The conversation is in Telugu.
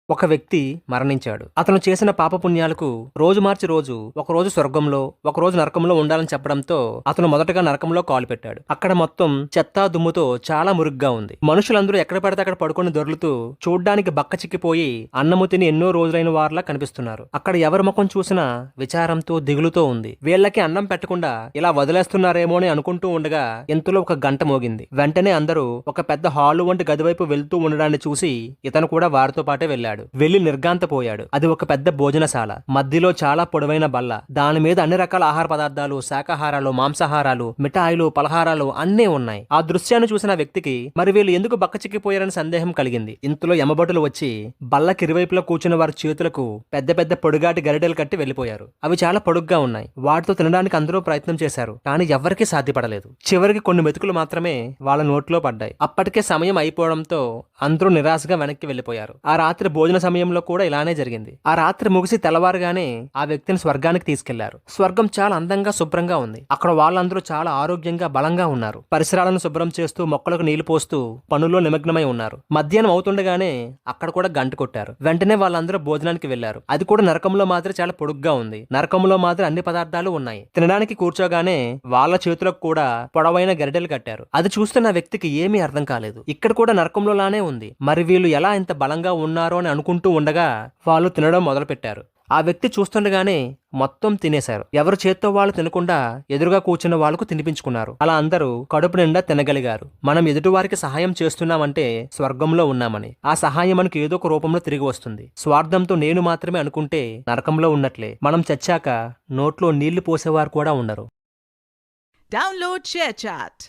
ఒక వ్యక్తి మరణించాడు. అతను చేసిన పాపపుణ్యాలకు రోజు మార్చి రోజు ఒకరోజు స్వర్గంలో, ఒకరోజు నరకంలో ఉండాలని చెప్పడంతో అతను మొదటగా నరకంలో కాలు పెట్టాడు. అక్కడ మొత్తం చెత్తా దుమ్ముతో చాలా మురుగ్గా ఉంది. మనుషులందరూ ఎక్కడ పడితే అక్కడ పడుకొని దొర్లుతూ చూడ్డానికి బక్క చిక్కిపోయి అన్నము తిని ఎన్నో రోజులైన వారిలా కనిపిస్తున్నారు. అక్కడ ఎవరి ముఖం చూసినా విచారంతో దిగులుతో ఉంది. వీళ్ళకి అన్నం పెట్టకుండా ఇలా వదిలేస్తున్నారేమో అని అనుకుంటూ ఉండగా ఇంతలో ఒక గంట మోగింది. వెంటనే అందరూ ఒక పెద్ద హాలు వంటి గది వైపు వెళ్తూ ఉండడాన్ని చూసి ఇతను కూడా వారితో పాటే వెళ్ళాడు. వెళ్లి నిర్గాంతపోయాడు. అది ఒక పెద్ద భోజనశాల. మధ్యలో చాలా పొడవైన బల్ల, దాని మీద అన్ని రకాల ఆహార పదార్థాలు, శాకాహారాలు, మాంసాహారాలు, మిఠాయిలు, పలహారాలు అన్నీ ఉన్నాయి. ఆ దృశ్యాన్ని చూసిన వ్యక్తికి మరి వీళ్ళు ఎందుకు బక్కచిక్కిపోయారని సందేహం కలిగింది. ఇంతలో యమభటులు వచ్చి బల్లకి ఇరువైపులా కూర్చున్న వారి చేతులకు పెద్ద పెద్ద పొడుగాటి గరిటెలు కట్టి వెళ్లిపోయారు. అవి చాలా పొడుగ్గా ఉన్నాయి. వాటితో తినడానికి అందరూ ప్రయత్నం చేశారు, కానీ ఎవ్వరికీ సాధ్యపడలేదు. చివరికి కొన్ని మెతుకులు మాత్రమే వాళ్ళ నోట్లో పడ్డాయి. అప్పటికే సమయం అయిపోవడంతో అందరూ నిరాశగా వెనక్కి వెళ్లిపోయారు. ఆ రాత్రి భోజన సమయంలో కూడా ఇలానే జరిగింది. ఆ రాత్రి ముగిసి తెల్లవారుగానే ఆ వ్యక్తిని స్వర్గానికి తీసుకెళ్లారు. స్వర్గం చాలా అందంగా శుభ్రంగా ఉంది. అక్కడ వాళ్ళందరూ చాలా ఆరోగ్యంగా బలంగా ఉన్నారు. పరిసరాలను శుభ్రం చేస్తూ మొక్కలకు నీళ్లు పోస్తూ పనుల్లో నిమగ్నమై ఉన్నారు. మధ్యాహ్నం అవుతుండగానే అక్కడ కూడా గంట కొట్టారు. వెంటనే వాళ్ళందరూ భోజనానికి వెళ్లారు. అది కూడా నరకంలో మాత్రం చాలా పొడుగ్గా ఉంది. నరకంలో మాత్రం అన్ని పదార్థాలు ఉన్నాయి. తినడానికి కూర్చోగానే వాళ్ళ చేతులకు కూడా పొడవైన గరిటెలు కట్టారు. అది చూస్తున్న వ్యక్తికి ఏమీ అర్థం కాలేదు. ఇక్కడ కూడా నరకంలోలానే ఉంది. మరి వీళ్ళు ఎలా ఇంత బలంగా ఉన్నారో అని అనుకుంటూ ఉండగా వాళ్ళు తినడం మొదలు పెట్టారు. ఆ వ్యక్తి చూస్తుండగానే మొత్తం తినేశారు. ఎవరు చేత్తో వాళ్ళు తినకుండా ఎదురుగా కూర్చున్న వాళ్ళకు తినిపించుకున్నారు. అలా అందరూ కడుపు నిండా తినగలిగారు. మనం ఎదుటివారికి సహాయం చేస్తున్నామంటే స్వర్గంలో ఉన్నామని. ఆ సహాయం మనకు ఏదో ఒక రూపంలో తిరిగి వస్తుంది. స్వార్థంతో నేను మాత్రమే అనుకుంటే నరకంలో ఉన్నట్లే. మనం చచ్చాక నోట్లో నీళ్లు పోసేవారు కూడా ఉండరు. Download ShareChat.